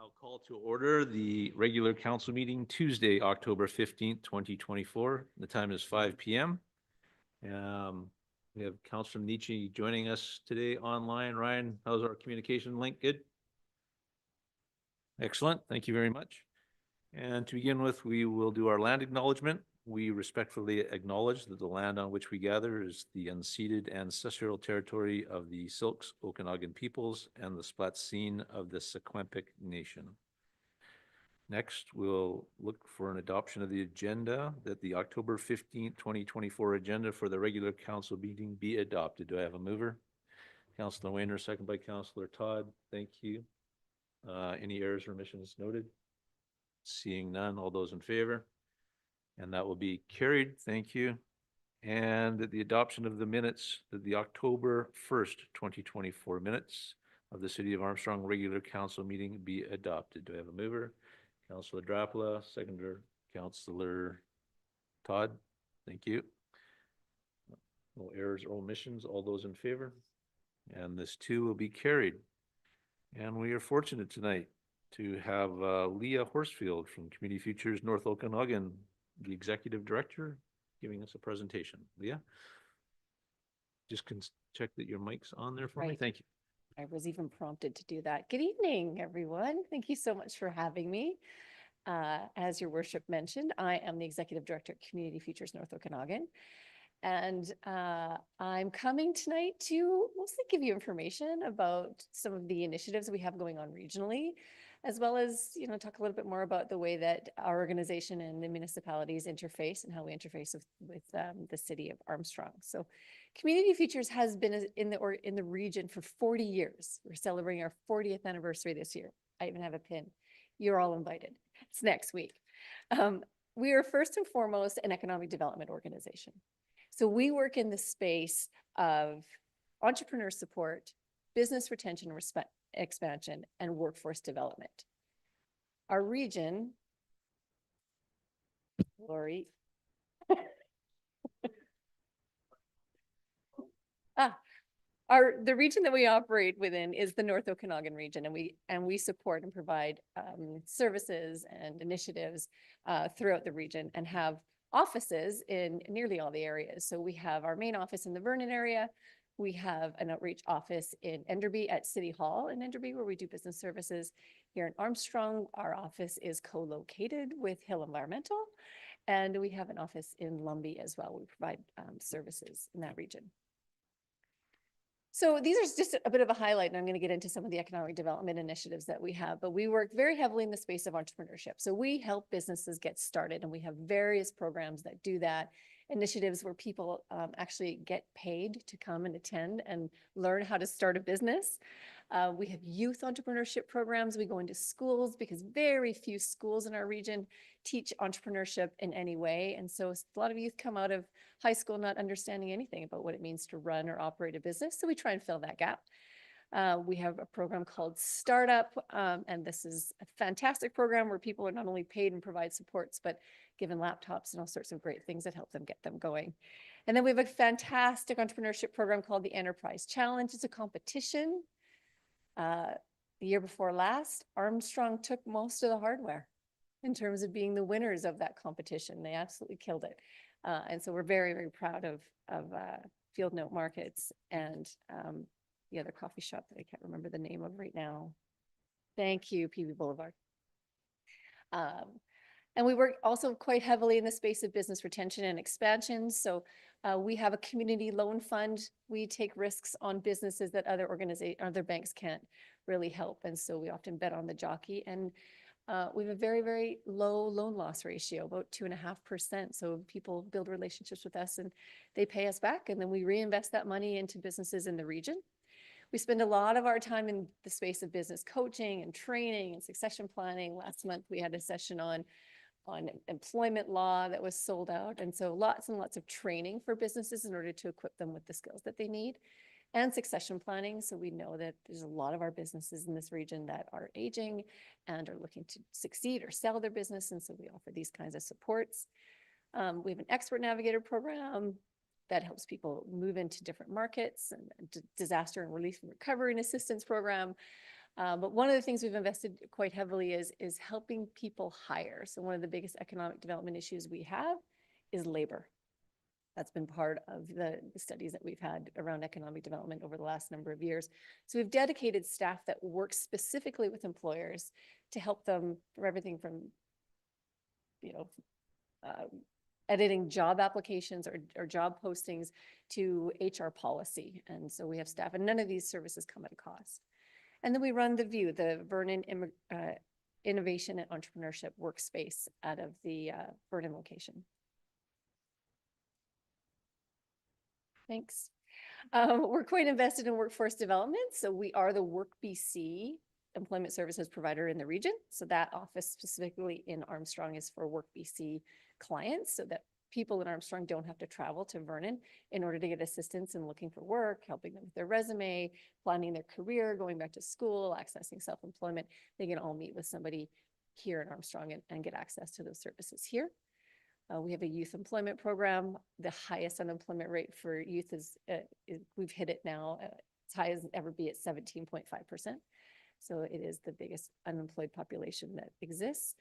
Now call to order the regular council meeting Tuesday, October 15th, 2024. The time is 5 p.m. We have Councilor Nietzsche joining us today online. Ryan, how's our communication link? Good? Excellent. Thank you very much. And to begin with, we will do our land acknowledgement. We respectfully acknowledge that the land on which we gather is the unceded ancestral territory of the Silks, Okanagan peoples, and the Splatsin of the Secwepemc Nation. Next, we'll look for an adoption of the agenda, that the October 15th, 2024 agenda for the regular council meeting be adopted. Do I have a mover? Councilor Wayner, second by Councilor Todd. Thank you. Any errors or omissions noted? Seeing none, all those in favor? And that will be carried. Thank you. And that the adoption of the minutes, of the October 1st, 2024 minutes of the City of Armstrong regular council meeting be adopted. Do I have a mover? Councilor Drapala, seconder, Councilor Todd. Thank you. No errors or omissions. All those in favor? And this too will be carried. And we are fortunate tonight to have Leah Horsfield from Community Futures North Okanagan, the Executive Director, giving us a presentation. Leah? Just check that your mic's on there for me. Thank you. I was even prompted to do that. Good evening, everyone. Thank you so much for having me. As your worship mentioned, I am the Executive Director at Community Futures North Okanagan. And I'm coming tonight to mostly give you information about some of the initiatives we have going on regionally, as well as, talk a little bit more about the way that our organization and the municipalities interface and how we interface with the city of Armstrong. So Community Futures has been in the region for 40 years. We're celebrating our 40th anniversary this year. I even have a pin. You're all invited. It's next week. We are first and foremost an economic development organization. So we work in the space of entrepreneur support, business retention, expansion, and workforce development. Our region, Lori. The region that we operate within is the North Okanagan region, and we support and provide services and initiatives throughout the region and have offices in nearly all the areas. So we have our main office in the Vernon area. We have an outreach office in Enderby at City Hall in Enderby, where we do business services. Here in Armstrong, our office is co-located with Hill Environmental, and we have an office in Lumbee as well. We provide services in that region. So these are just a bit of a highlight, and I'm going to get into some of the economic development initiatives that we have, but we work very heavily in the space of entrepreneurship. So we help businesses get started, and we have various programs that do that, initiatives where people actually get paid to come and attend and learn how to start a business. We have youth entrepreneurship programs. We go into schools because very few schools in our region teach entrepreneurship in any way. And so a lot of youth come out of high school not understanding anything about what it means to run or operate a business. So we try and fill that gap. We have a program called Startup, and this is a fantastic program where people are not only paid and provide supports, but given laptops and all sorts of great things that help them get them going. And then we have a fantastic entrepreneurship program called the Enterprise Challenge. It's a competition. The year before last, Armstrong took most of the hardware in terms of being the winners of that competition. They absolutely killed it. And so we're very, very proud of Field Note Markets and the other coffee shop that I can't remember the name of right now. Thank you, PB Boulevard. And we work also quite heavily in the space of business retention and expansion. So we have a community loan fund. We take risks on businesses that other banks can't really help. And so we often bet on the jockey. And we have a very, very low loan loss ratio, about 2.5%. So people build relationships with us and they pay us back. And then we reinvest that money into businesses in the region. We spend a lot of our time in the space of business coaching and training and succession planning. Last month, we had a session on employment law that was sold out. And so lots and lots of training for businesses in order to equip them with the skills that they need, and succession planning. So we know that there's a lot of our businesses in this region that are aging and are looking to succeed or sell their business. And so we offer these kinds of supports. We have an expert navigator program that helps people move into different markets, and disaster and relief and recovery and assistance program. But one of the things we've invested quite heavily is helping people hire. So one of the biggest economic development issues we have is labor. That's been part of the studies that we've had around economic development over the last number of years. So we've dedicated staff that work specifically with employers to help them from everything from, you know, editing job applications or job postings to HR policy. And so we have staff, and none of these services come at a cost. And then we run the VIEW, the Vernon Innovation and Entrepreneurship Workspace out of the Vernon location. Thanks. We're quite invested in workforce development. So we are the Work BC employment services provider in the region. So that office specifically in Armstrong is for Work BC clients, so that people in Armstrong don't have to travel to Vernon in order to get assistance in looking for work, helping them with their resume, planning their career, going back to school, accessing self-employment. They can all meet with somebody here in Armstrong and get access to those services here. We have a youth employment program. The highest unemployment rate for youth is we've hit it now as high as ever be at 17.5%. So it is the biggest unemployed population that exists.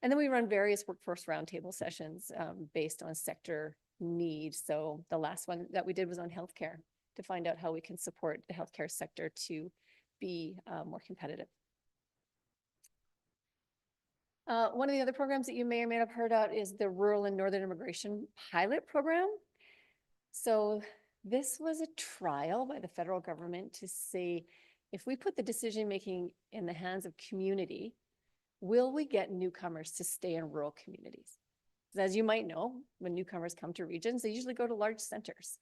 And then we run various workforce roundtable sessions based on sector need. So the last one that we did was on healthcare, to find out how we can support the healthcare sector to be more competitive. One of the other programs that you may or may not have heard of is the Rural and Northern Immigration Pilot Program. So this was a trial by the federal government to say, if we put the decision-making in the hands of community, will we get newcomers to stay in rural communities? As you might know, when newcomers come to regions, they usually go to large centers.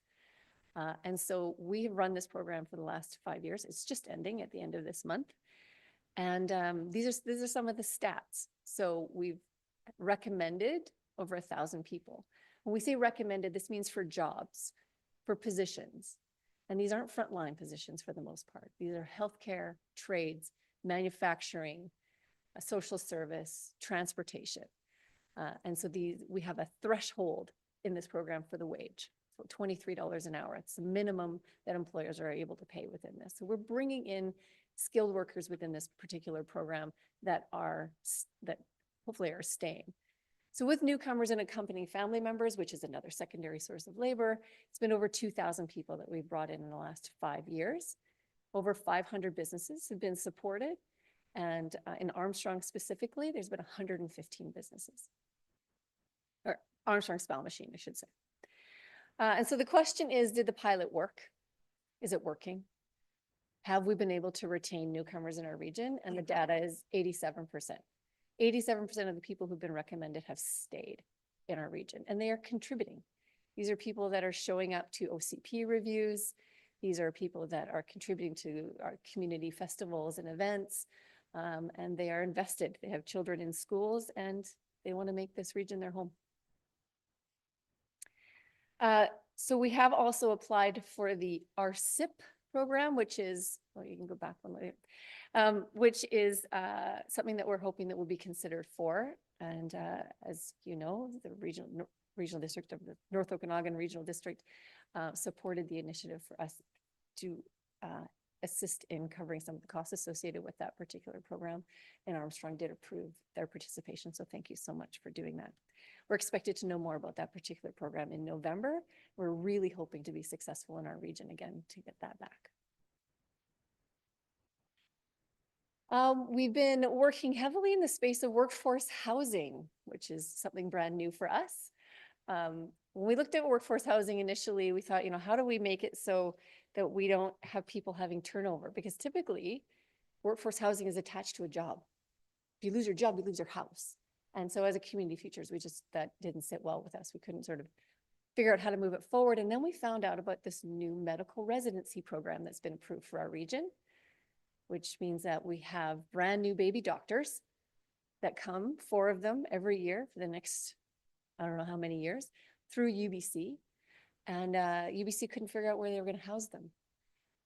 And so we have run this program for the last 5 years. It's just ending at the end of this month. And these are some of the stats. So we've recommended over 1,000 people. When we say recommended, this means for jobs, for positions. And these aren't frontline positions for the most part. These are healthcare, trades, manufacturing, social service, transportation. And so we have a threshold in this program for the wage. So $23 an hour. It's the minimum that employers are able to pay within this. So we're bringing in skilled workers within this particular program that hopefully are staying. So with newcomers and accompanying family members, which is another secondary source of labor, it's been over 2,000 people that we've brought in the last 5 years. Over 500 businesses have been supported. And in Armstrong specifically, there's been 115 businesses. Or Armstrong Spell Machine, I should say. And so the question is, did the pilot work? Is it working? Have we been able to retain newcomers in our region? And the data is 87%. 87% of the people who've been recommended have stayed in our region, and they are contributing. These are people that are showing up to OCP reviews. These are people that are contributing to our community festivals and events, and they are invested. They have children in schools, and they want to make this region their home. So we have also applied for the RCIP program, which is, well, you can go back one later, which is something that we're hoping that will be considered for. And as you know, the regional district of the North Okanagan Regional District supported the initiative for us to assist in covering some of the costs associated with that particular program. And Armstrong did approve their participation. So thank you so much for doing that. We're expected to know more about that particular program in November. We're really hoping to be successful in our region again to get that back. We've been working heavily in the space of workforce housing, which is something brand new for us. When we looked at workforce housing initially, we thought, how do we make it so that we don't have people having turnover? Because typically workforce housing is attached to a job. If you lose your job, you lose your house. And so as a community features, that didn't sit well with us. We couldn't sort of figure out how to move it forward. And then we found out about this new medical residency program that's been approved for our region, which means that we have brand new baby doctors that come, 4 of them every year for the next, I don't know how many years, through UBC. And UBC couldn't figure out where they were going to house them.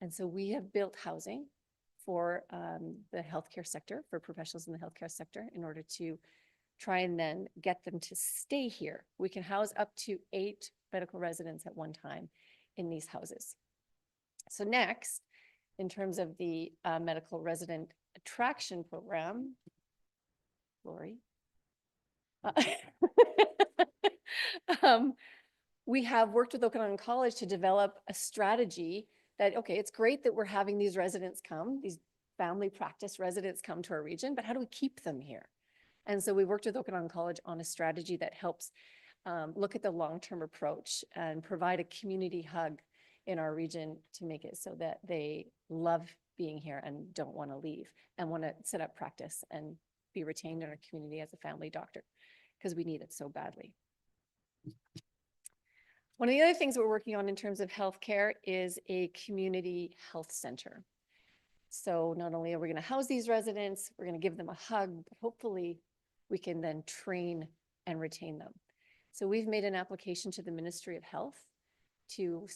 And so we have built housing for the healthcare sector, for professionals in the healthcare sector, in order to try and then get them to stay here. We can house up to 8 medical residents at one time in these houses. So next in terms of the medical resident attraction program, Lori. We have worked with Okanagan College to develop a strategy that, okay, it's great that we're having these residents come, these family practice residents come to our region, but how do we keep them here? And so we worked with Okanagan College on a strategy that helps look at the long-term approach and provide a community hug in our region to make it so that they love being here and don't want to leave and want to set up practice and be retained in our community as a family doctor, because we need it so badly. One of the other things we're working on in terms of healthcare is a community health center. So not only are we going to house these residents, we're going to give them a hug, but hopefully we can then train and retain them. So we've made an application to the Ministry of Health to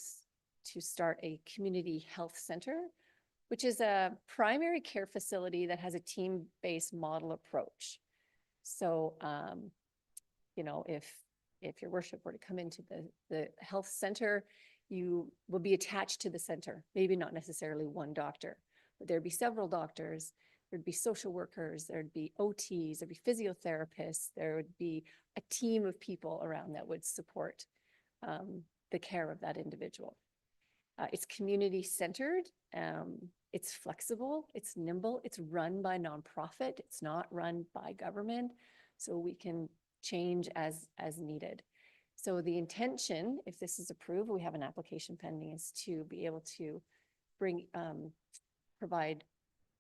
start a community health center, which is a primary care facility that has a team-based model approach. So, you know, if your worship were to come into the health center, you will be attached to the center, maybe not necessarily one doctor, but there'd be several doctors, there'd be social workers, there'd be OTs, there'd be physiotherapists, there would be a team of people around that would support the care of that individual. It's community centered, it's flexible, it's nimble, it's run by nonprofit, it's not run by government, so we can change as needed. So the intention, if this is approved, we have an application pending, is to be able to bring, provide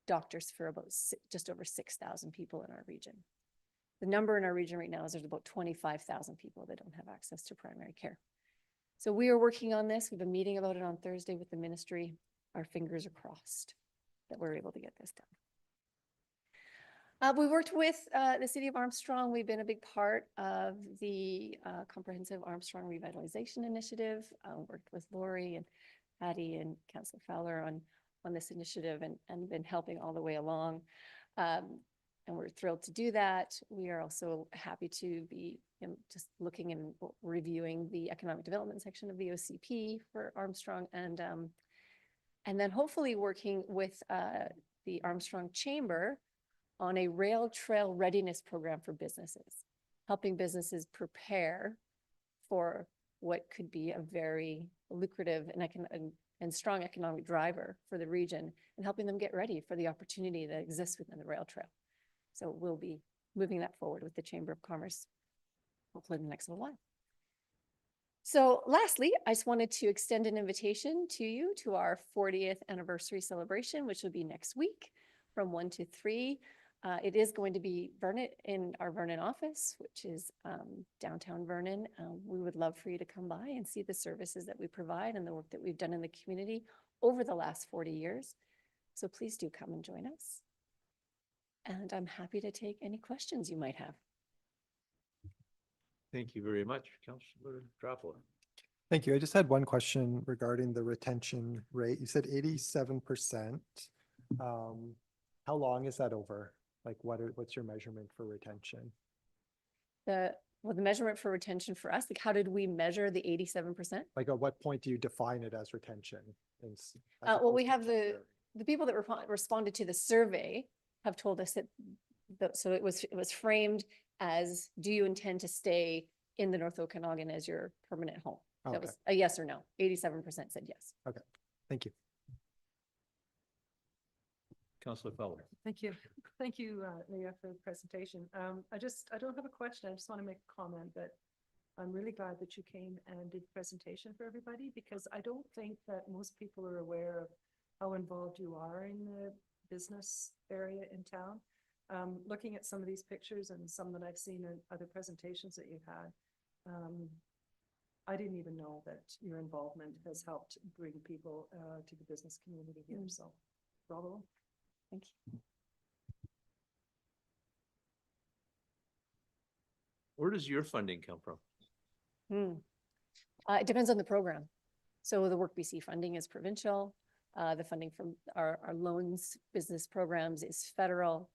doctors for about just over 6,000 people in our region. The number in our region right now is there's about 25,000 people that don't have access to primary care. So we are working on this. We have a meeting about it on Thursday with the ministry. Our fingers are crossed that we're able to get this done. We worked with the city of Armstrong. We've been a big part of the comprehensive Armstrong revitalization initiative. Worked with Lori and Patty and Councillor Fowler on this initiative and been helping all the way along. And we're thrilled to do that. We are also happy to be just looking and reviewing the economic development section of the OCP for Armstrong, and then hopefully working with the Armstrong Chamber on a rail trail readiness program for businesses, helping businesses prepare for what could be a very lucrative and strong economic driver for the region, and helping them get ready for the opportunity that exists within the rail trail. So we'll be moving that forward with the Chamber of Commerce, hopefully in the next little while. So lastly, I just wanted to extend an invitation to you to our 40th anniversary celebration, which will be next week from 1 to 3. It is going to be Vernon in our Vernon office, which is downtown Vernon. We would love for you to come by and see the services that we provide and the work that we've done in the community over the last 40 years. So please do come and join us. And I'm happy to take any questions you might have. Thank you very much, Councillor Drapela. Thank you. I just had one question regarding the retention rate. You said 87%. How long is that over? Like what's your measurement for retention? The measurement for retention for us, like how did we measure the 87%? Like at what point do you define it as retention? Well, we have the people that responded to the survey have told us that, so it was framed as, do you intend to stay in the North Okanagan as your permanent home? That was a yes or no. 87% said yes. Okay, thank you. Councillor Fowler. Thank you. Thank you, Leah, for the presentation. I don't have a question. I just want to make a comment that I'm really glad that you came and did the presentation for everybody, because I don't think that most people are aware of how involved you are in the business area in town. Looking at some of these pictures and some that I've seen in other presentations that you've had, I didn't even know that your involvement has helped bring people to the business community here. So bravo. Thank you. Where does your funding come from? It depends on the program. So the Work BC funding is provincial. The funding from our loans business programs is federal.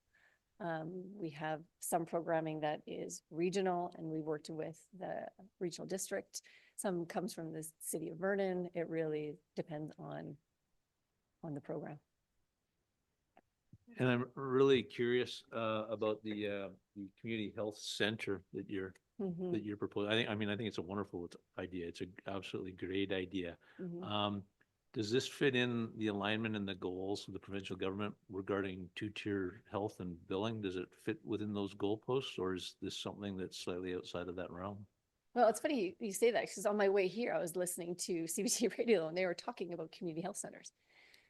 We have some programming that is regional, and we worked with the regional district. Some comes from the city of Vernon. It really depends on on the program. And I'm really curious about the community health center that Mhm, you're proposing. I think it's a wonderful idea. It's an absolutely great idea. mhm. Does this fit in the alignment and the goals of the provincial government regarding two-tier health and billing? Does it fit within those goalposts, or is this something that's slightly outside of that realm? Well, it's funny you say that because on my way here, I was listening to CBC radio and they were talking about community health centers.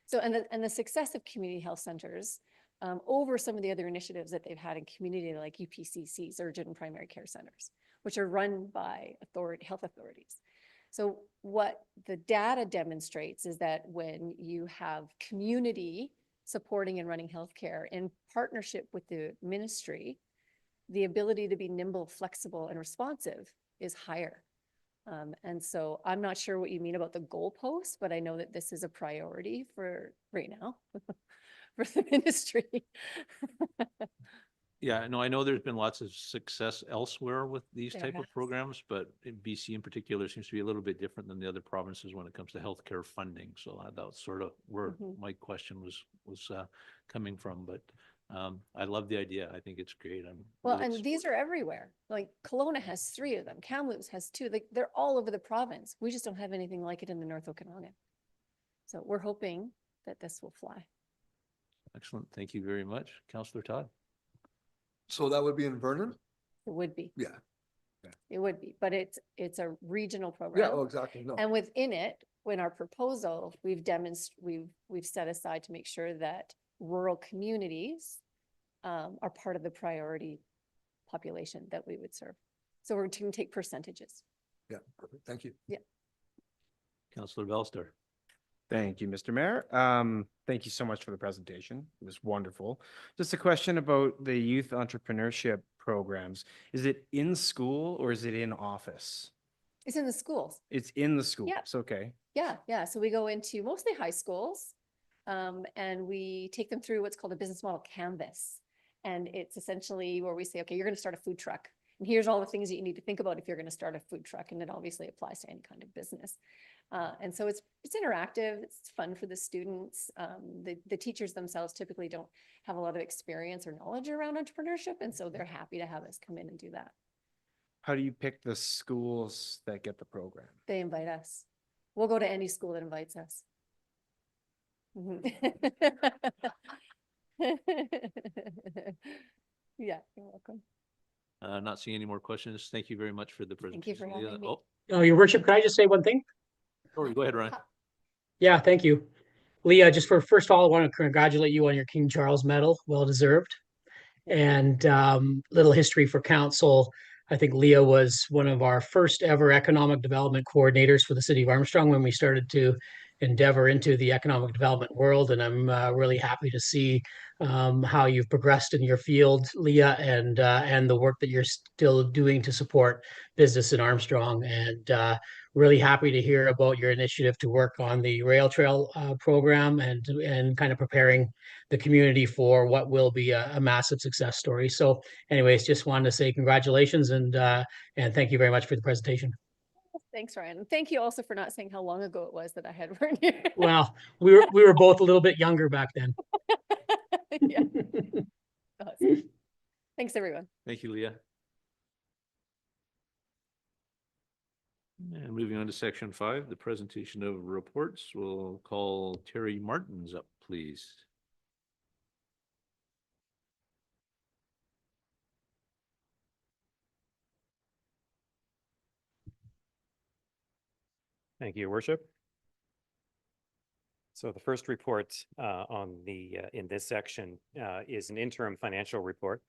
So, and the success of community health centers over some of the other initiatives that they've had in community like UPCCs, urgent and primary care centers, which are run by health authorities. So what the data demonstrates is that when you have community supporting and running healthcare in partnership with the ministry, the ability to be nimble, flexible, and responsive is higher. And so I'm not sure what you mean about the goalposts, but I know that this is a priority for right now for the ministry. Yeah, no, I know there's been lots of success elsewhere with these There type of has. programs, but in BC in particular seems to be a little bit different than the other provinces when it comes to healthcare funding. So that was sort of where Mhm. my question was coming from. But I love the idea. I think it's great. I'm Well, really and these are everywhere. Like Kelowna has 3 of them. Kamloops has 2. Like they're all over the province. We just don't have anything like it in the North Okanagan. So we're hoping that this will fly. excellent. Thank you very much, Councillor Todd. So that would be in Vernon? It would be. Yeah. It would be, but it's a regional Yeah, program. oh, exactly. No. And within it, when our proposal, we've set aside to make sure that rural communities are part of the priority population that we would serve. So we're going to take percentages. Yeah, perfect. Thank you. Councillor Bellstar. Thank you, Mr. Mayor. Thank you so much for the presentation. It was wonderful. Just a question about the youth entrepreneurship programs. Is it in school or is it in office? It's in the schools. It's in the schools. Yeah. Okay. Yeah. So we go into mostly high schools and we take them through what's called a business model canvas. And it's essentially where we say, okay, you're going to start a food truck. And here's all the things that you need to think about if you're going to start a food truck. And it obviously applies to any kind of business. And so it's interactive. It's fun for the students. The teachers themselves typically don't have a lot of experience or knowledge around entrepreneurship. And so they're happy to have us come in and do that. How do you pick the schools that get the program? They invite us. We'll go to any school that invites us. Mhm. Yeah, you're welcome. Not seeing any more questions. Thank you very much for the Thank you for presentation. Leah. having me. Oh, Oh, Your Worship, could I just say one thing? sorry, go ahead, Ryan. Yeah, thank you. Leah, just first of all, I want to congratulate you on your King Charles Medal. Well deserved. And little history for council. I think Leah was one of our first ever economic development coordinators for the city of Armstrong when we started to endeavor into the economic development world. And I'm really happy to see how you've progressed in your field, Leah, and the work that you're still doing to support business in Armstrong. And really happy to hear about your initiative to work on the rail trail program and kind of preparing the community for what will be a massive success story. So anyways, just wanted to say congratulations and thank you very much for the presentation. Thanks, Ryan. And thank you also for not saying how long ago it was that I had run here. Well, we were both a little bit younger back then. Yeah. Awesome. Thanks, everyone. Thank you, Leah. And moving on to section 5, the presentation of reports. We'll call Terry Martins up, please. Thank you, Your Worship. So the first report in this section is an interim financial report.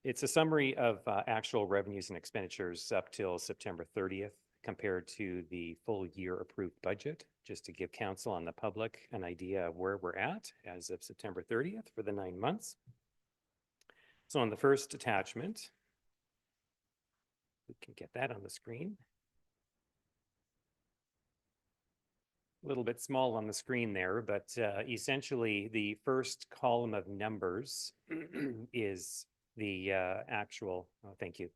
It's a summary of actual revenues and expenditures up till September 30th compared to the full year approved budget, just to give council and the public an idea of where we're at as of September 30th for the 9 months. So on the first attachment, we can get that on the screen. A little bit small on the screen there, but essentially the first column of numbers is the actual, oh, thank you,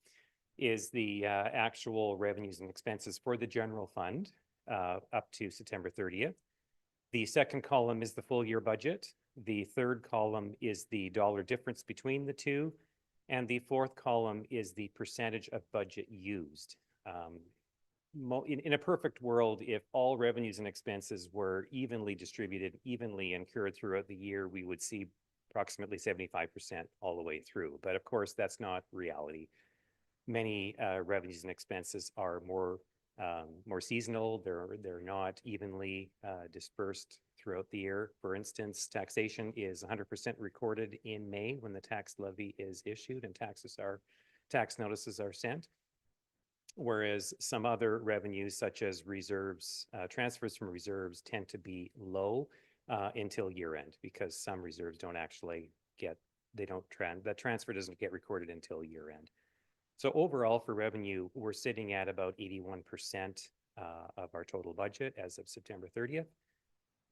is the actual revenues and expenses for the general fund up to September 30th. The second column is the full year budget. The third column is the dollar difference between the two. And the fourth column is the percentage of budget used. In a perfect world, if all revenues and expenses were evenly distributed, evenly incurred throughout the year, we would see approximately 75% all the way through. But of course, that's not reality. Many revenues and expenses are more seasonal. They're not evenly dispersed throughout the year. For instance, taxation is 100% recorded in May when the tax levy is issued and tax notices are sent. Whereas some other revenues such as reserves, transfers from reserves tend to be low until year end because some reserves don't actually get, the transfer doesn't get recorded until year end. So overall for revenue, we're sitting at about 81% of our total budget as of September 30th.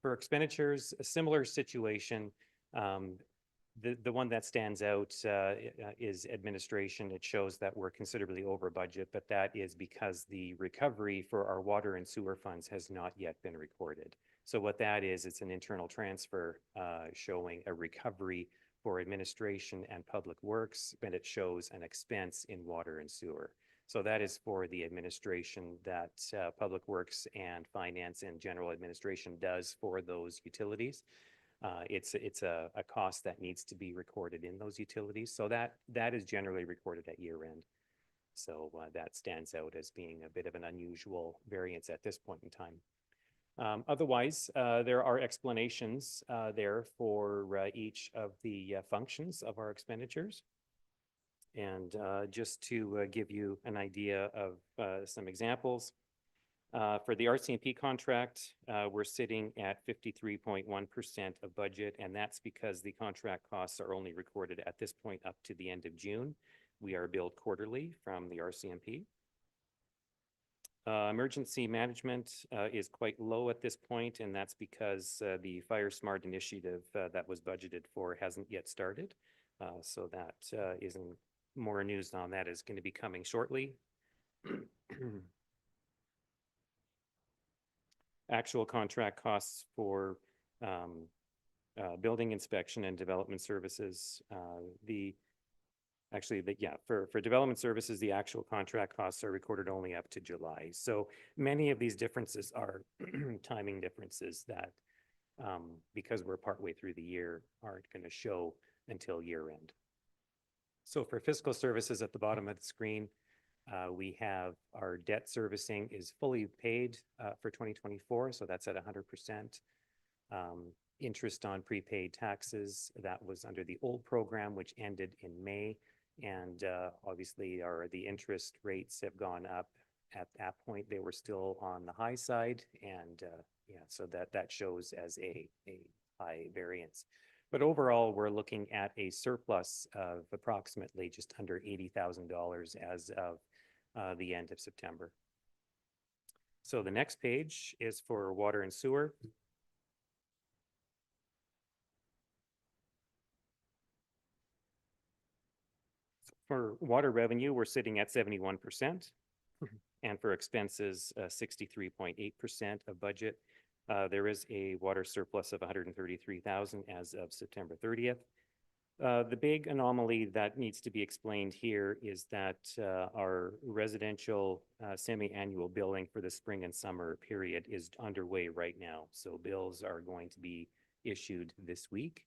For expenditures, a similar situation. The one that stands out is administration. It shows that we're considerably over budget, but that is because the recovery for our water and sewer funds has not yet been recorded. So what that is, it's an internal transfer showing a recovery for administration and public works, but it shows an expense in water and sewer. So that is for the administration that public works and finance and general administration does for those utilities. It's a cost that needs to be recorded in those utilities. So that is generally recorded at year end. So that stands out as being a bit of an unusual variance at this point in time. Otherwise, there are explanations there for each of the functions of our expenditures. And just to give you an idea of some examples, for the RCMP contract, we're sitting at 53.1% of budget, and that's because the contract costs are only recorded at this point up to the end of June. We are billed quarterly from the RCMP. Emergency management is quite low at this point, and that's because the Fire Smart initiative that was budgeted for hasn't yet started. So that isn't more news on that is going to be coming shortly. Actual contract costs for building inspection and development services. For development services, the actual contract costs are recorded only up to July. So many of these differences are timing differences that, because we're partway through the year, aren't going to show until year end. So for fiscal services at the bottom of the screen, we have our debt servicing is fully paid for 2024, so that's at 100%. Interest on prepaid taxes, that was under the old program, which ended in May. And obviously the interest rates have gone up. At that point, they were still on the high side. And so that shows as a high variance. But overall, we're looking at a surplus of approximately just under $80,000 as of the end of September. So the next page is for water and sewer. For water revenue, we're sitting at 71%. And for expenses, 63.8% of budget. There is a water surplus of 133,000 as of September 30th. The big anomaly that needs to be explained here is that our residential semi-annual billing for the spring and summer period is underway right now. So bills are going to be issued this week.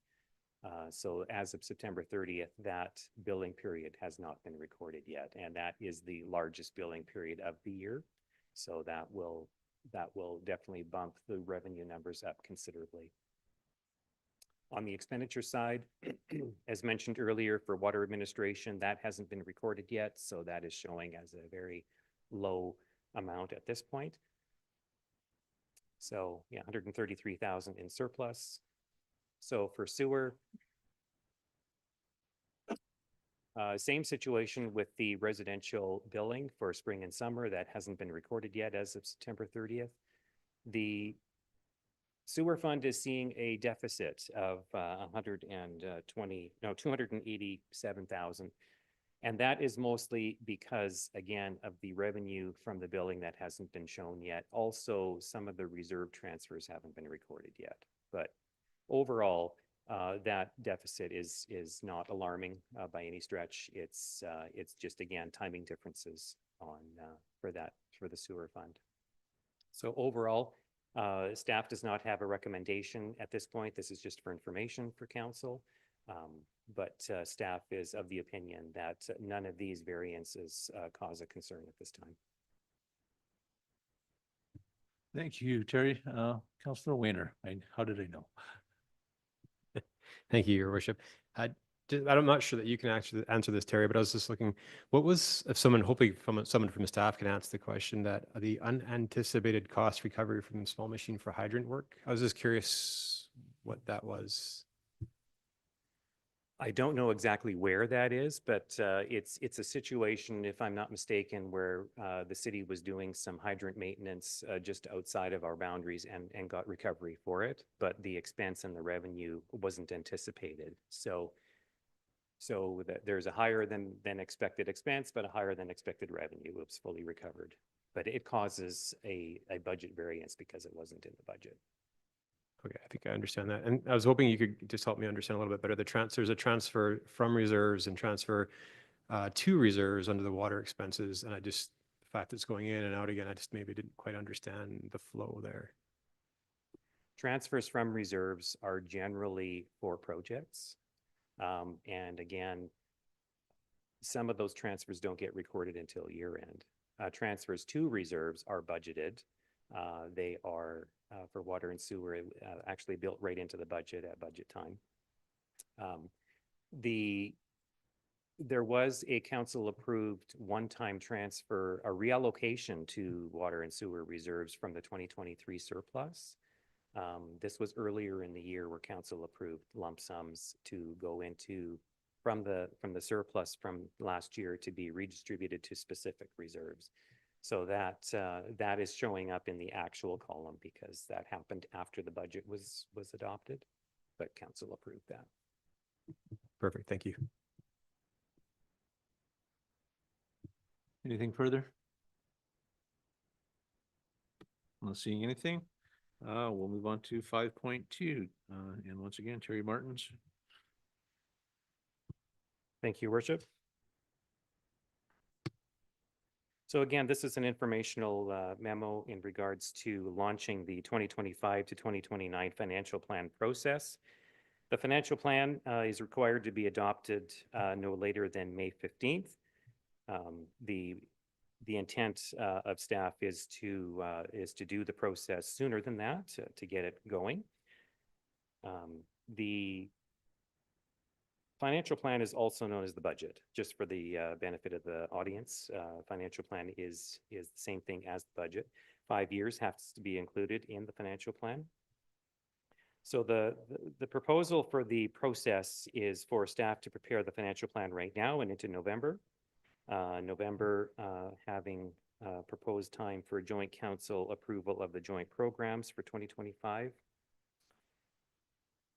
So as of September 30th, that billing period has not been recorded yet. And that is the largest billing period of the year. So that will definitely bump the revenue numbers up considerably. On the expenditure side, as mentioned earlier, for water administration, that hasn't been recorded yet. So that is showing as a very low amount at this point. So yeah, 133,000 in surplus. So for sewer, same situation with the residential billing for spring and summer that hasn't been recorded yet as of September 30th. The sewer fund is seeing a deficit of 287,000. And that is mostly because, again, of the revenue from the billing that hasn't been shown yet. Also, some of the reserve transfers haven't been recorded yet. But overall, that deficit is not alarming by any stretch. It's just, again, timing differences on for the sewer fund. So overall, staff does not have a recommendation at this point. This is just for information for council. But staff is of the opinion that none of these variances cause a concern at this time. Thank you, Terry. Councillor Weiner, how did I know? Thank you, Your Worship. I'm not sure that you can actually answer this, Terry, but I was just looking, what was, if someone, hopefully someone from the staff can answer the question, that the unanticipated cost recovery from the small machine for hydrant work? I was just curious what that was. I don't know exactly where that is, but it's a situation, if I'm not mistaken, where the city was doing some hydrant maintenance just outside of our boundaries and got recovery for it, but the expense and the revenue wasn't anticipated. So that there's a higher than expected expense, but a higher than expected revenue. It was fully recovered, but it causes a budget variance because it wasn't in the budget. Okay, I think I understand that. And I was hoping you could just help me understand a little bit better. There's a transfer from reserves and transfer to reserves under the water expenses. And the fact that it's going in and out again, I just maybe didn't quite understand the flow there. Transfers from reserves are generally for projects. And again, some of those transfers don't get recorded until year end. Transfers to reserves are budgeted. They are for water and sewer actually built right into the budget at budget time. There was a council approved one-time transfer, a reallocation to water and sewer reserves from the 2023 surplus. This was earlier in the year where council approved lump sums to go into from the surplus from last year to be redistributed to specific reserves. So that is showing up in the actual column because that happened after the budget was adopted, but council approved that. Perfect, thank you. Anything further? Not seeing anything. We'll move on to 5.2. And once again, Terry Martins. Thank you, Worship. So again, this is an informational memo in regards to launching the 2025 to 2029 financial plan process. The financial plan is required to be adopted no later than May 15th. The intent of staff is to do the process sooner than that to get it going. The financial plan is also known as the budget, just for the benefit of the audience. Financial plan is the same thing as the budget. 5 years has to be included in the financial plan. So the proposal for the process is for staff to prepare the financial plan right now and into November. Having proposed time for joint council approval of the joint programs for 2025.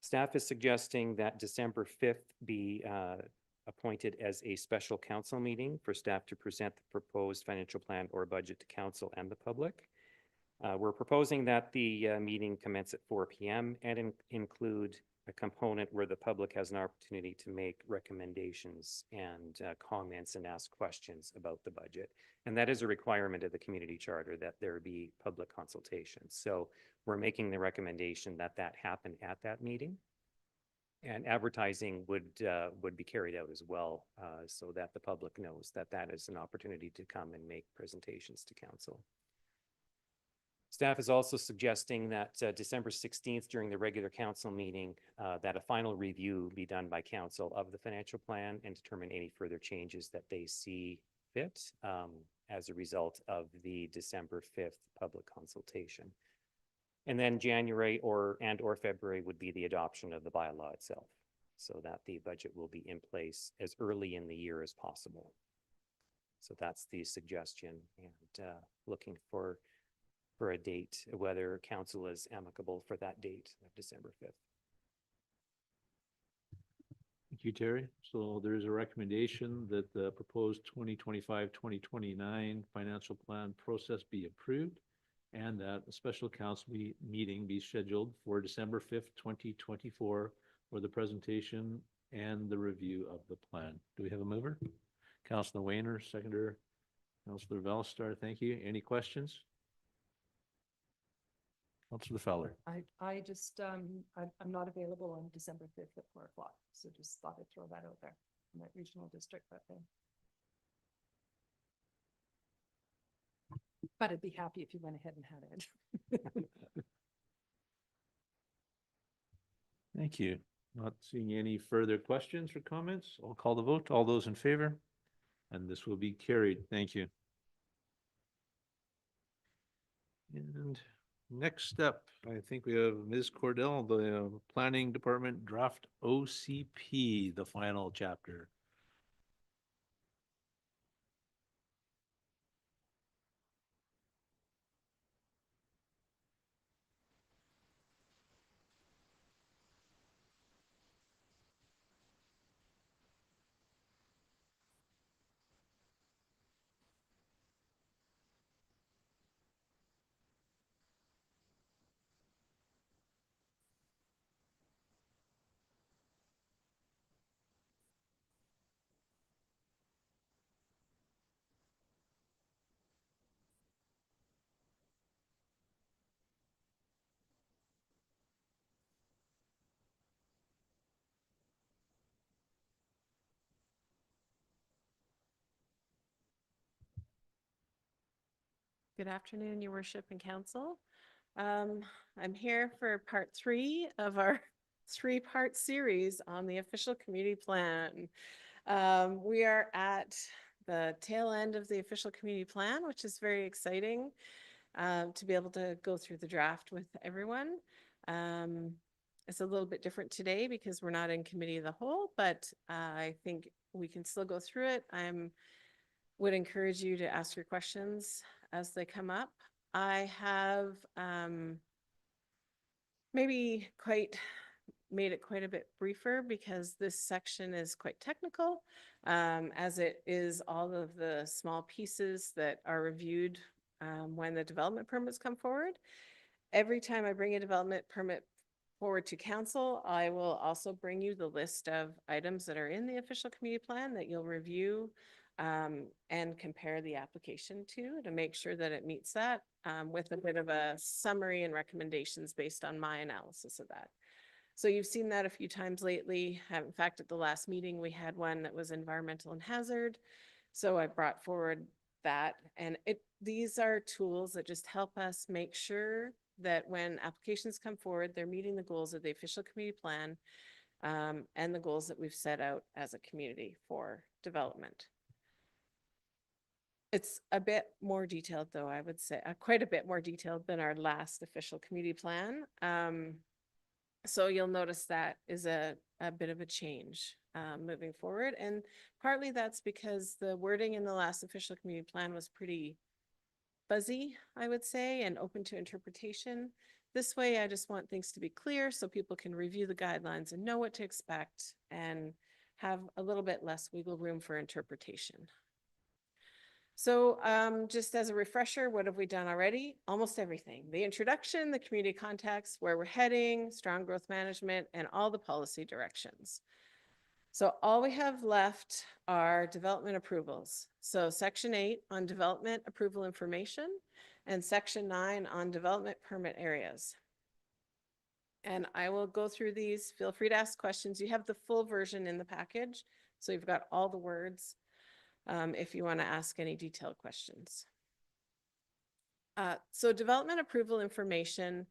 Staff is suggesting that December 5th be appointed as a special council meeting for staff to present the proposed financial plan or budget to council and the public. We're proposing that the meeting commence at 4 p.m. and include a component where the public has an opportunity to make recommendations and comments and ask questions about the budget. And that is a requirement of the community charter that there be public consultations. So we're making the recommendation that that happen at that meeting. And advertising would be carried out as well so that the public knows that that is an opportunity to come and make presentations to council. Staff is also suggesting that December 16th during the regular council meeting that a final review be done by council of the financial plan and determine any further changes that they see fit as a result of the December 5th public consultation. And then January or February would be the adoption of the bylaw itself so that the budget will be in place as early in the year as possible. So that's the suggestion and looking for a date, whether council is amicable for that date of December 5th. Thank you, Terry. So there is a recommendation that the proposed 2025-2029 financial plan process be approved and that a special council meeting be scheduled for December 5th, 2024 for the presentation and the review of the plan. Do we have a mover? Councillor Wayner, seconder, Councillor Velstar, thank you. Any questions? Councillor Fowler. I just, I'm not available on December 5th at 4:00, so just thought I'd throw that out there. I'm at regional district that day. But I'd be happy if you went ahead and had it. Thank you. Not seeing any further questions or comments. I'll call the vote. All those in favor? And this will be carried. Thank you. And next up, I think we have Ms. Cordell, the Planning Department Draft OCP, the final chapter. Good afternoon, Your Worship and Council. I'm here for part 3 of our 3-part series on the official community plan. We are at the tail end of the official community plan, which is very exciting to be able to go through the draft with everyone. It's a little bit different today because we're not in committee of the whole, but I think we can still go through it. Would encourage you to ask your questions as they come up. I have maybe made it quite a bit briefer because this section is quite technical, as it is all of the small pieces that are reviewed when the development permits come forward. Every time I bring a development permit forward to council, I will also bring you the list of items that are in the official community plan that you'll review and compare the application to make sure that it meets that with a bit of a summary and recommendations based on my analysis of that. So you've seen that a few times lately. In fact, at the last meeting, we had one that was environmental and hazard. So I brought forward that, and these are tools that just help us make sure that when applications come forward, they're meeting the goals of the official community plan and the goals that we've set out as a community for development. It's a bit more detailed, though, I would say, quite a bit more detailed than our last official community plan. So you'll notice that is a bit of a change moving forward. And partly that's because the wording in the last official community plan was pretty fuzzy, I would say, and open to interpretation. This way, I just want things to be clear so people can review the guidelines and know what to expect and have a little bit less wiggle room for interpretation. So just as a refresher, what have we done already? Almost everything. The introduction, the community context, where we're heading, strong growth management, and all the policy directions. So all we have left are development approvals. So Section 8 on development approval information and Section 9 on development permit areas. And I will go through these. Feel free to ask questions. You have the full version in the package. So you've got all the words. If you want to ask any detailed questions. So development approval information,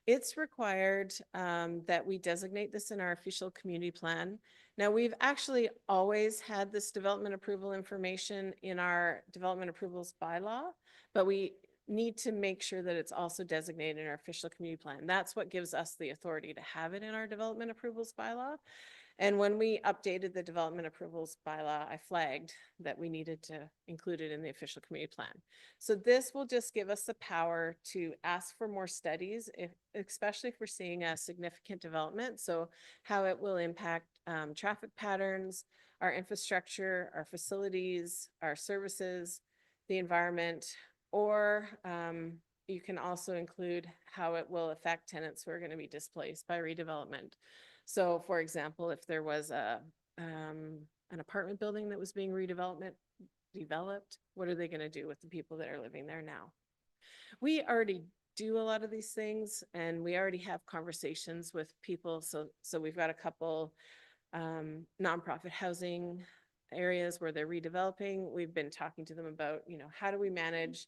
it's required that we designate this in our official community plan. Now, we've actually always had this development approval information in our development approvals bylaw, but we need to make sure that it's also designated in our official community plan. That's what gives us the authority to have it in our development approvals bylaw. And when we updated the development approvals bylaw, I flagged that we needed to include it in the official community plan. So this will just give us the power to ask for more studies, especially if we're seeing a significant development. So how it will impact traffic patterns, our infrastructure, our facilities, our services, the environment, or you can also include how it will affect tenants who are going to be displaced by redevelopment. So for example, if there was an apartment building that was being developed, what are they going to do with the people that are living there now? We already do a lot of these things, and we already have conversations with people. So we've got a couple nonprofit housing areas where they're redeveloping. We've been talking to them about, how do we manage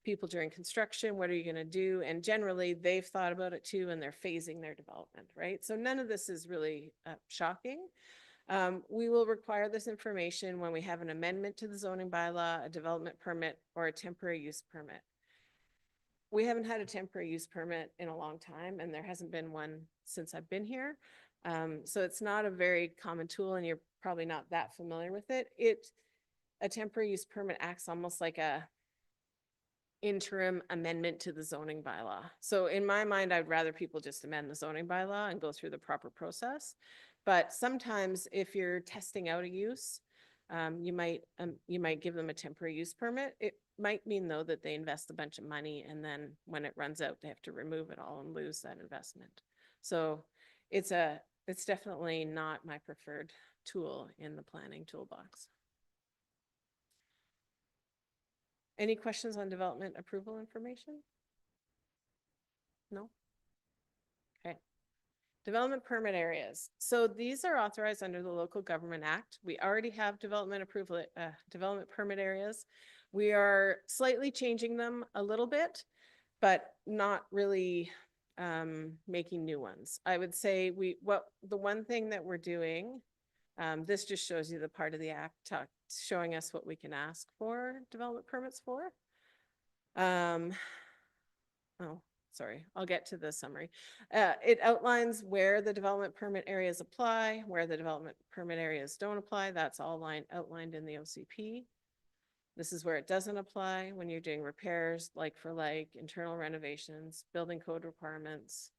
people during construction? What are you going to do? And generally, they've thought about it too, and they're phasing their development, right? So none of this is really shocking. We will require this information when we have an amendment to the zoning bylaw, a development permit, or a temporary use permit. We haven't had a temporary use permit in a long time, and there hasn't been one since I've been here. So it's not a very common tool, and you're probably not that familiar with it. A temporary use permit acts almost like a interim amendment to the zoning bylaw. So in my mind, I'd rather people just amend the zoning bylaw and go through the proper process. But sometimes if you're testing out a use, you might give them a temporary use permit. It might mean though that they invest a bunch of money, and then when it runs out, they have to remove it all and lose that investment. So it's definitely not my preferred tool in the planning toolbox. Any questions on development approval information? No? Okay. Development permit areas. So these are authorized under the Local Government Act. We already have development permit areas. We are slightly changing them a little bit, but not really making new ones. I would say the one thing that we're doing, this just shows you the part of the act showing us what we can ask for development permits for. Oh, sorry, I'll get to the summary. It outlines where the development permit areas apply, where the development permit areas don't apply. That's all outlined in the OCP. This is where it doesn't apply when you're doing repairs, like for like, internal renovations, building code requirements,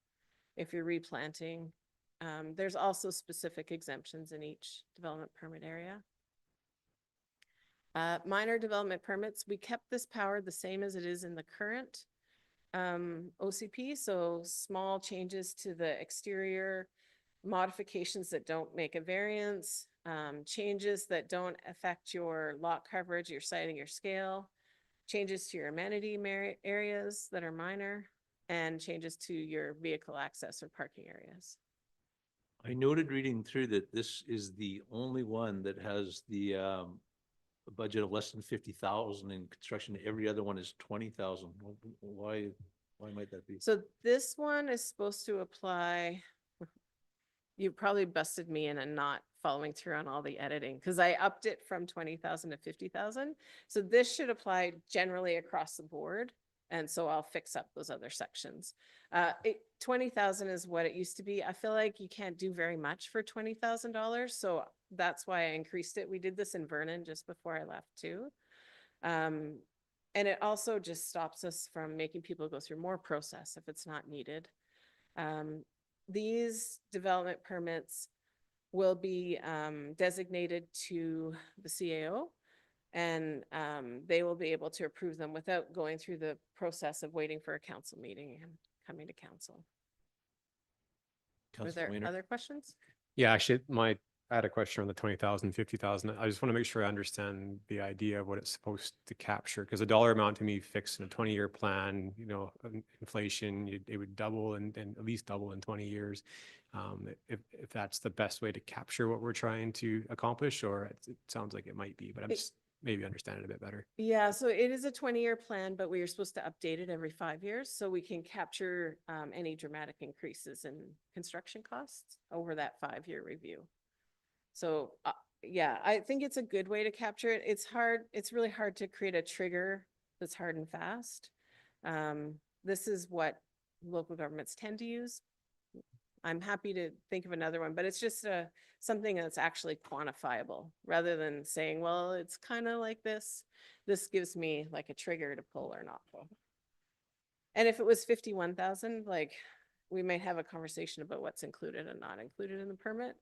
if you're replanting. There's also specific exemptions in each development permit area. Minor development permits, we kept this power the same as it is in the current OCP, so small changes to the exterior, modifications that don't make a variance, changes that don't affect your lot coverage, your siting, your scale, changes to your amenity areas that are minor, and changes to your vehicle access or parking areas. I noted reading through that this is the only one that has the a budget of less than 50,000 in construction. Every other one is 20,000. Why might that be? So this one is supposed to apply. You probably busted me in and not following through on all the editing, because I upped it from 20,000 to 50,000. So this should apply generally across the board. And so I'll fix up those other sections. 20,000 is what it used to be. I feel like you can't do very much for $20,000. So that's why I increased it. We did this in Vernon just before I left too. And it also just stops us from making people go through more process if it's not needed. These development permits will be designated to the CAO, and they will be able to approve them without going through the process of waiting for a council meeting and coming to council. Are Councilor there Wiener? other questions? Yeah, actually, I had a question on the 20,000, 50,000. I just want to make sure I understand the idea of what it's supposed to capture, because a dollar amount to me fixed in a 20-year plan, inflation, it would double and at least double in 20 years. If that's the best way to capture what we're trying to accomplish, or it sounds like it might be, but I'm just maybe understand it a bit better. Yeah, so it is a 20-year plan, but we are supposed to update it every 5 years so we can capture any dramatic increases in construction costs over that 5-year review. So yeah, I think it's a good way to capture it. It's really hard to create a trigger that's hard and fast. This is what local governments tend to use. I'm happy to think of another one, but it's just something that's actually quantifiable rather than saying, well, it's kind of like this. This gives me like a trigger to pull or not pull. And if it was 51,000, like we might have a conversation about what's included and not included in the permit.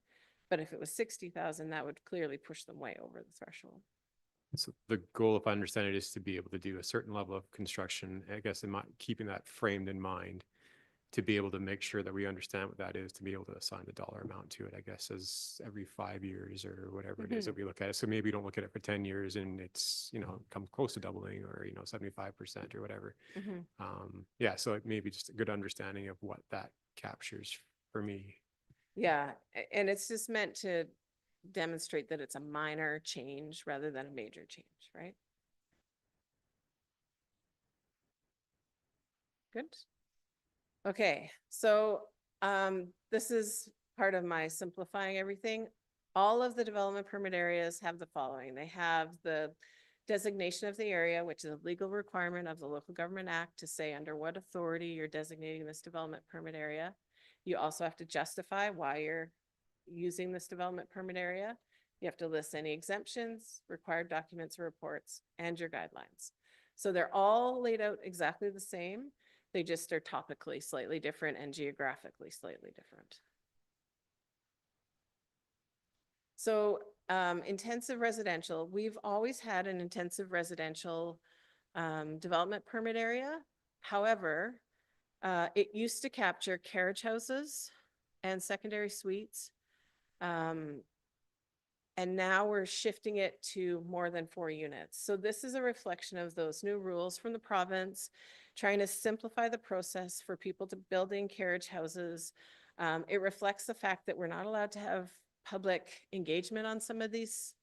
But if it was 60,000, that would clearly push them way over the threshold. So the goal, if I understand it, is to be able to do a certain level of construction, I guess, in keeping that framed in mind, to be able to make sure that we understand what that is, to be able to assign the dollar amount to it, I guess, as every 5 years or whatever it is that we look at it. So maybe we don't look at it for 10 years and it's, come close to doubling or, 75% or whatever. Yeah, so it may be just a good understanding of what that captures for me. Yeah, and it's just meant to demonstrate that it's a minor change rather than a major change, right? Good. Okay, so this is part of my simplifying everything. All of the development permit areas have the following. They have the designation of the area, which is a legal requirement of the Local Government Act to say under what authority you're designating this development permit area. You also have to justify why you're using this development permit area. You have to list any exemptions, required documents or reports, and your guidelines. So they're all laid out exactly the same. They just are topically slightly different and geographically slightly different. So intensive residential, we've always had an intensive residential development permit area. However, it used to capture carriage houses and secondary suites. And now we're shifting it to more than 4 units. So this is a reflection of those new rules from the province, trying to simplify the process for people to building carriage houses. It reflects the fact that we're not allowed to have public engagement on some of these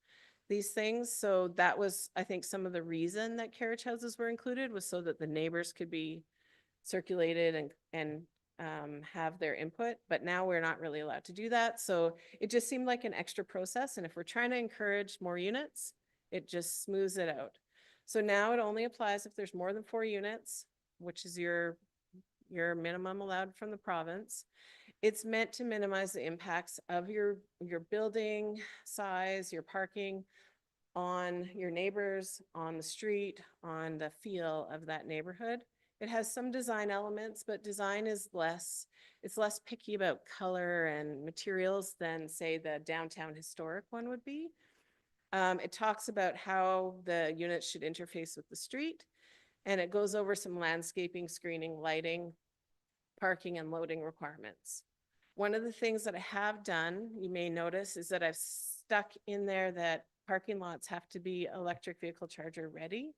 things. So that was, I think, some of the reason that carriage houses were included was so that the neighbors could be circulated and have their input, but now we're not really allowed to do that. So it just seemed like an extra process. And if we're trying to encourage more units, it just smooths it out. So now it only applies if there's more than 4 units, which is your minimum allowed from the province. It's meant to minimize the impacts of your building size, your parking on your neighbors, on the street, on the feel of that neighborhood. It has some design elements, but design is it's less picky about color and materials than, say, the downtown historic one would be. It talks about how the units should interface with the street, and it goes over some landscaping, screening, lighting, parking, and loading requirements. One of the things that I have done, you may notice, is that I've stuck in there that parking lots have to be electric vehicle charger ready,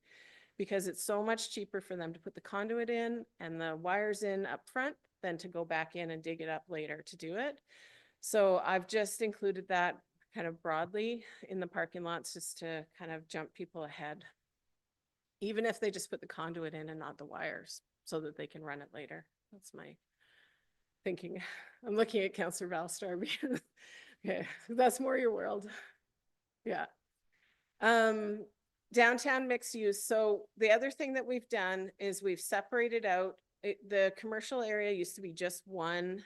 because it's so much cheaper for them to put the conduit in and the wires in up front than to go back in and dig it up later to do it. So I've just included that kind of broadly in the parking lots just to kind of jump people ahead. Even if they just put the conduit in and not the wires so that they can run it later. That's my thinking. I'm looking at Councillor Valstar because, okay, that's more your world. Yeah. Downtown mixed use. So the other thing that we've done is we've separated out the commercial area used to be just one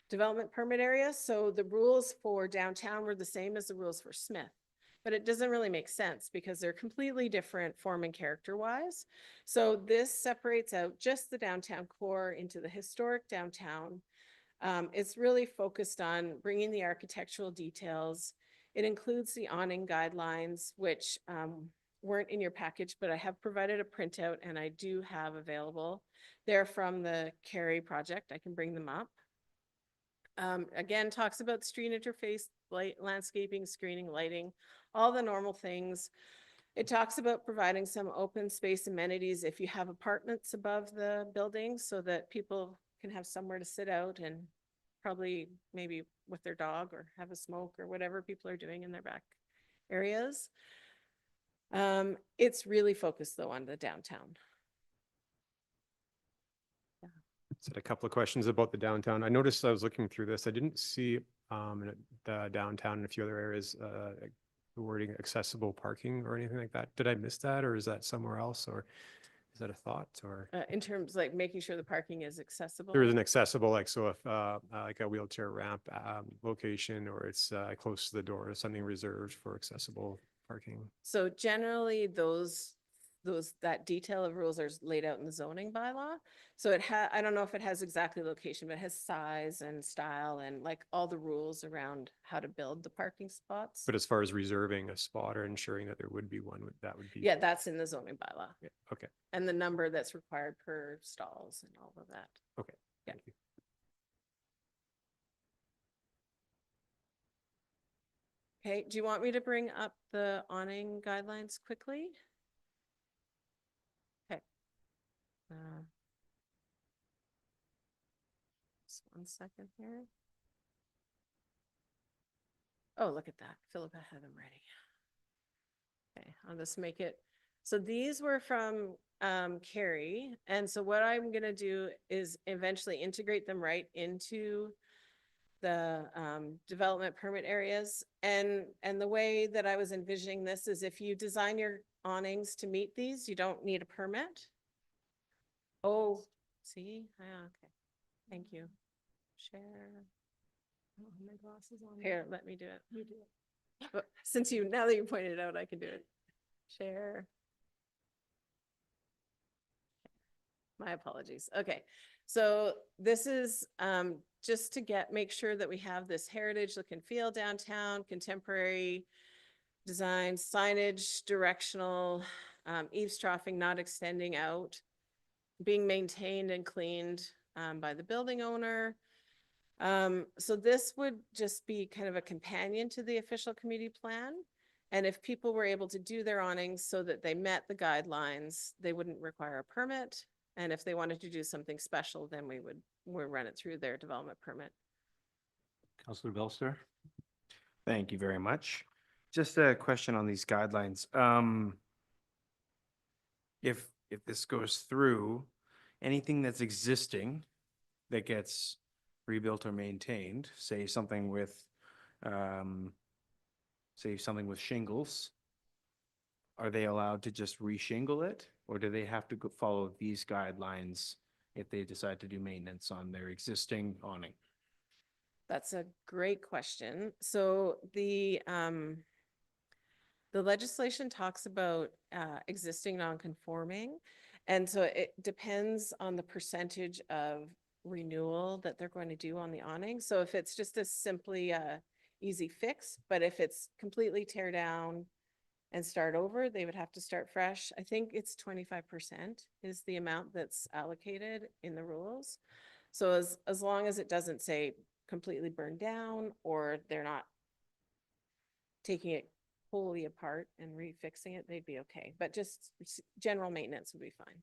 development permit area. So the rules for downtown were the same as the rules for Smith, but it doesn't really make sense because they're completely different form and character wise. So this separates out just the downtown core into the historic downtown. It's really focused on bringing the architectural details. It includes the awning guidelines, which weren't in your package, but I have provided a printout and I do have available. They're from the Carey project. I can bring them up. Again, talks about street interface, light, landscaping, screening, lighting, all the normal things. It talks about providing some open space amenities if you have apartments above the building so that people can have somewhere to sit out and probably maybe with their dog or have a smoke or whatever people are doing in their back areas. It's really focused though on the downtown. Said a couple of questions about the downtown. I noticed I was looking through this. I didn't see in the downtown and a few other areas the wording accessible parking or anything like that. Did I miss that, or is that somewhere else, or is that a thought? Or In terms like making sure the parking is accessible. there is an accessible, like, so if like a wheelchair ramp location, or it's close to the door, something reserved for accessible parking. So generally those that detail of rules are laid out in the zoning bylaw. So I don't know if it has exactly location, but it has size and style and like all the rules around how to build the parking spots. But as far as reserving a spot or ensuring that there would be one, that would be. Yeah, that's in the zoning bylaw. Yeah, okay, And the number that's required per stalls and all of that. okay. Yeah. Thank you. Okay, do you want me to bring up the awning guidelines quickly? Okay. Just 1 second here. Oh, look at that. Philippa had them ready. Okay, I'll just make it. So these were from Carrie. And so what I'm gonna do is eventually integrate them right into the development permit areas. And the way that I was envisioning this is if you design your awnings to meet these, you don't need a permit. Oh, see, yeah, okay, thank you. Share. I don't have my glasses on. Here, let me do it. You do it. But since now that you pointed it out, I can do it. Share. My apologies. Okay, so this is just to make sure that we have this heritage look and feel downtown, contemporary design, signage, directional, eavesdropping not extending out, being maintained and cleaned by the building owner. So this would just be kind of a companion to the official community plan. And if people were able to do their awnings so that they met the guidelines, they wouldn't require a permit. And if they wanted to do something special, then we'll run it through their development permit. Councillor Belster? Thank you very much. Just a question on these guidelines. If this goes through, anything that's existing that gets rebuilt or maintained, say something with shingles, are they allowed to just reshingle it, or do they have to follow these guidelines if they decide to do maintenance on their existing awning? That's a great question. So the legislation talks about existing non-conforming. And so it depends on the percentage of renewal that they're going to do on the awning. So if it's just a simply easy fix, but if it's completely tear down and start over, they would have to start fresh. I think it's 25% is the amount that's allocated in the rules. So as long as it doesn't say completely burned down or they're not taking it wholly apart and refixing it, they'd be okay. But just general maintenance would be fine.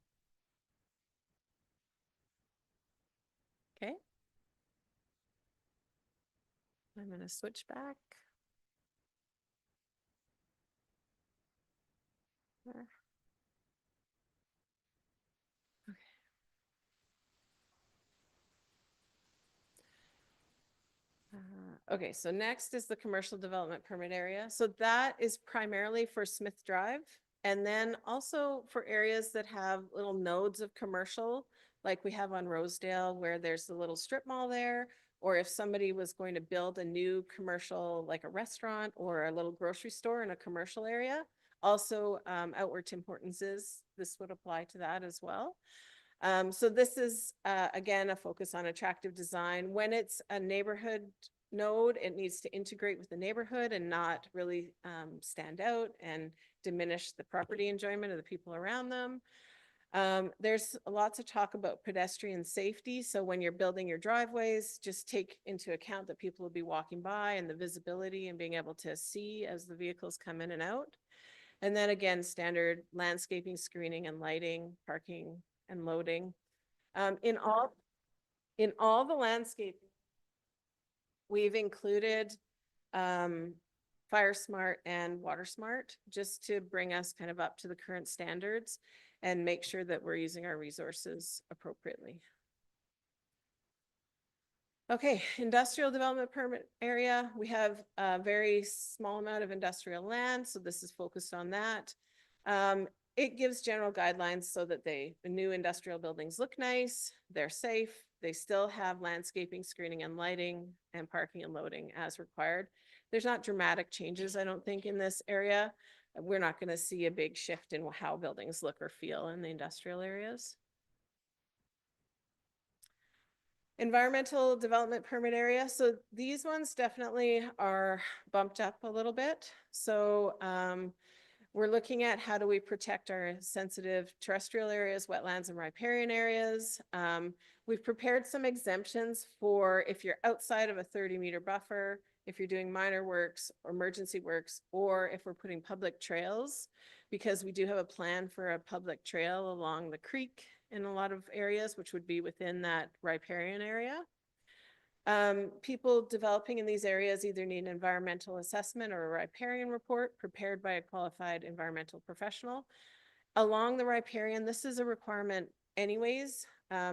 Okay. I'm going to switch back. There. Okay, so next is the commercial development permit area. So that is primarily for Smith Drive. And then also for areas that have little nodes of commercial, like we have on Rosedale, where there's a little strip mall there. Or if somebody was going to build a new commercial, like a restaurant or a little grocery store in a commercial area. Also, out where Tim Hortons is, this would apply to that as well. So this is, again, a focus on attractive design. When it's a neighborhood node, it needs to integrate with the neighborhood and not really stand out and diminish the property enjoyment of the people around them. There's lots of talk about pedestrian safety. So when you're building your driveways, just take into account that people will be walking by and the visibility and being able to see as the vehicles come in and out. And then again, standard landscaping, screening and lighting, parking and loading. In all the landscape, we've included Fire Smart and Water Smart just to bring us kind of up to the current standards and make sure that we're using our resources appropriately. Okay, industrial development permit area. We have a very small amount of industrial land, so this is focused on that. It gives general guidelines so that the new industrial buildings look nice, they're safe, they still have landscaping, screening and lighting and parking and loading as required. There's not dramatic changes, I don't think, in this area. we're not going to see a big shift in how buildings look or feel in the industrial areas. Environmental development permit area. So these ones definitely are bumped up a little bit. So we're looking at how do we protect our sensitive terrestrial areas, wetlands and riparian areas. We've prepared some exemptions for if you're outside of a 30-meter buffer, if you're doing minor works or emergency works, or if we're putting public trails, because we do have a plan for a public trail along the creek in a lot of areas, which would be within that riparian area. People developing in these areas either need an environmental assessment or a riparian report prepared by a qualified environmental professional. Along the riparian, this is a requirement anyways.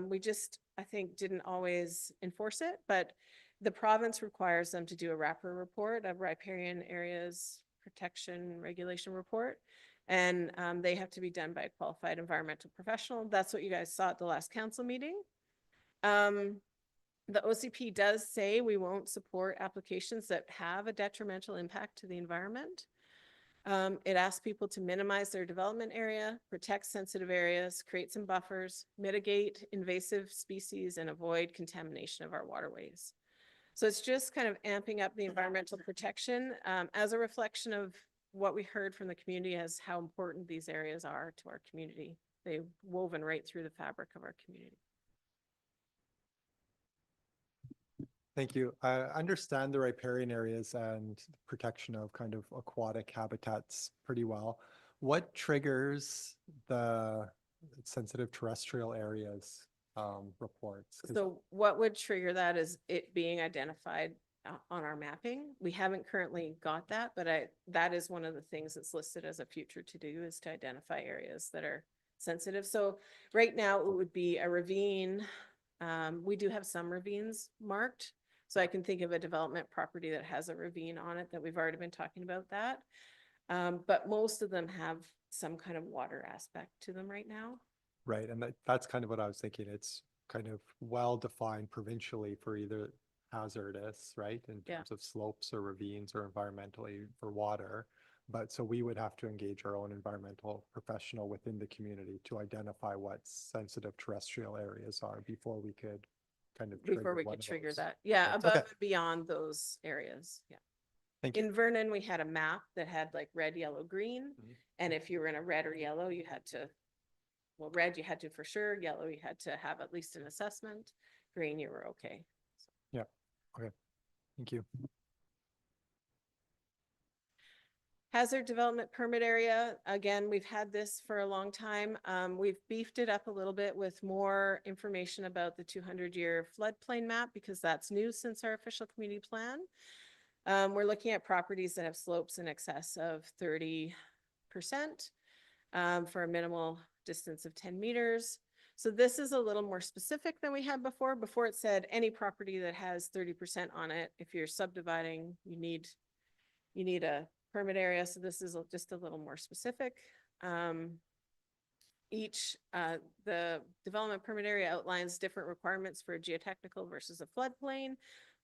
We just, I think, didn't always enforce it, but the province requires them to do a wrapper report of riparian areas protection regulation report. And they have to be done by a qualified environmental professional. That's what you guys saw at the last council meeting. The OCP does say we won't support applications that have a detrimental impact to the environment. It asks people to minimize their development area, protect sensitive areas, create some buffers, mitigate invasive species, and avoid contamination of our waterways. So it's just kind of amping up the environmental protection as a reflection of what we heard from the community as how important these areas are to our community. They've woven right through the fabric of our community. Thank you. I understand the riparian areas and protection of kind of aquatic habitats pretty well. What triggers the sensitive terrestrial areas reports? 'Cause- So what would trigger that is it being identified on our mapping. We haven't currently got that, but that is one of the things that's listed as a future to do, is to identify areas that are sensitive. So right now it would be a ravine. We do have some ravines marked. So I can think of a development property that has a ravine on it that we've already been talking about that. But most of them have some kind of water aspect to them right now. Right, and that's kind of what I was thinking. It's kind of well-defined provincially for either hazardous, right? In Yeah. terms of slopes or ravines or environmentally for water. But so we would have to engage our own environmental professional within the community to identify what sensitive terrestrial areas are before we could kind of Before we one could of trigger those. that. Yeah, Right, above okay. and beyond those areas. Yeah. Thank you. In Vernon, we had a map that had like red, yellow, green. Mhm. And if you were in a red or yellow, you had to, well, red, you had to for sure. Yellow, you had to have at least an assessment. Green, you were okay. Yeah, okay, thank you. Hazard development permit area, again, we've had this for a long time. We've beefed it up a little bit with more information about the 200-year floodplain map because that's new since our official community plan. We're looking at properties that have slopes in excess of 30% for a minimal distance of 10 meters. So this is a little more specific than we had before. Before it said any property that has 30% on it, if you're subdividing, you need a permit area. So this is just a little more specific. The development permit area outlines different requirements for a geotechnical versus a floodplain.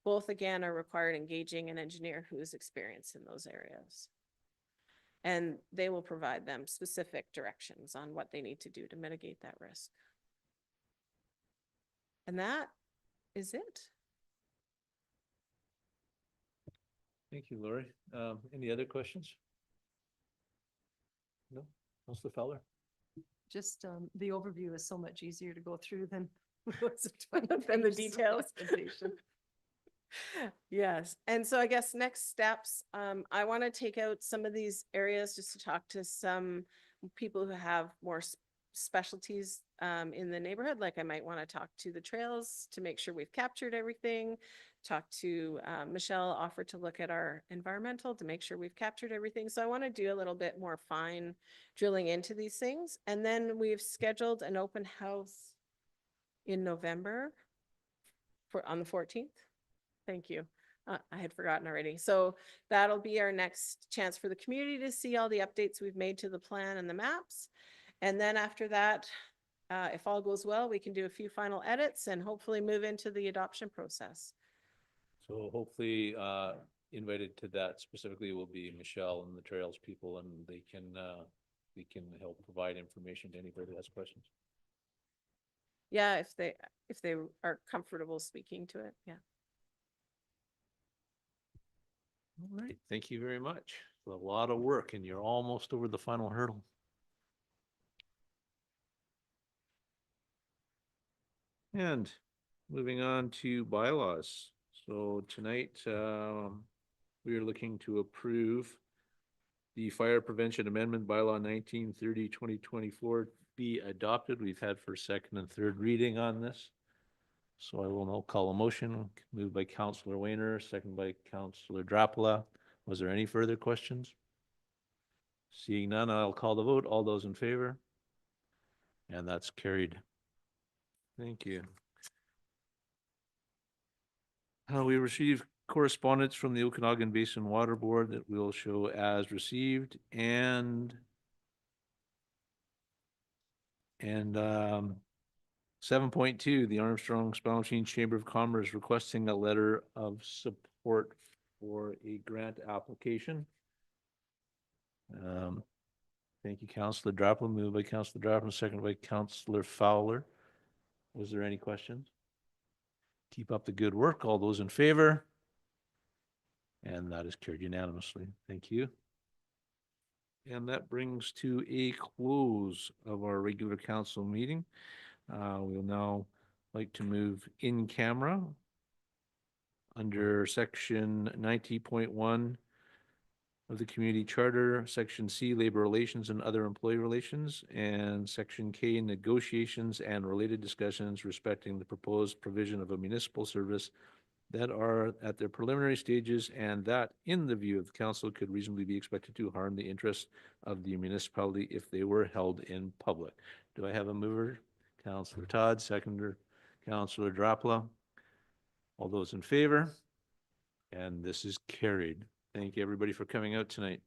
Both again are required engaging an engineer who is experienced in those areas. And they will provide them specific directions on what they need to do to mitigate that risk. And that is it. Thank you, Lori. Any other questions? No? Councilor Fowler? Just the overview is so much easier to go through than Than the details. Yes, and so I guess next steps, I want to take out some of these areas just to talk to some people who have more specialties in the neighborhood. Like I might want to talk to the trails to make sure we've captured everything. Talk to Michelle, offer to look at our environmental to make sure we've captured everything. So I want to do a little bit more fine drilling into these things. And then we've scheduled an open house in November on the 14th. Thank you. I had forgotten already. So that'll be our next chance for the community to see all the updates we've made to the plan and the maps. And then after that, if all goes well, we can do a few final edits and hopefully move into the adoption process. So hopefully, invited to that specifically will be Michelle and the Trails people, and we can help provide information to anybody that has questions. Yeah, if they are comfortable speaking to it, yeah. All right, thank you very much. It's a lot of work and you're almost over the final hurdle. And moving on to bylaws. So tonight, we are looking to approve the Fire Prevention Amendment Bylaw 1930-2024 be adopted. We've had first, second, and third reading on this. So I will now call a motion, moved by Councillor Weiner, second by Councillor Drapala. Was there any further questions? Seeing none, I'll call the vote. All those in favor? And that's carried. Thank you. We received correspondence from the Okanagan Basin Water Board that we'll show as received and 7.2, the Armstrong Spalmachine Chamber of Commerce requesting a letter of support for a grant application. Thank you, Councillor Drapla. Moved by Councillor Drapla, seconded by Councillor Fowler. Was there any questions? Keep up the good work. All those in favor? And that is carried unanimously. Thank you. And that brings to a close of our regular council meeting. We'll now like to move in camera under section 90.1 of the community charter, section C, labor relations and other employee relations, and section K, negotiations and related discussions respecting the proposed provision of a municipal service that are at their preliminary stages and that, in the view of the council, could reasonably be expected to harm the interests of the municipality if they were held in public. Do I have a mover? Councillor Todd, seconder, Councillor Drapla. All those in favor? And this is carried. Thank you, everybody, for coming out tonight.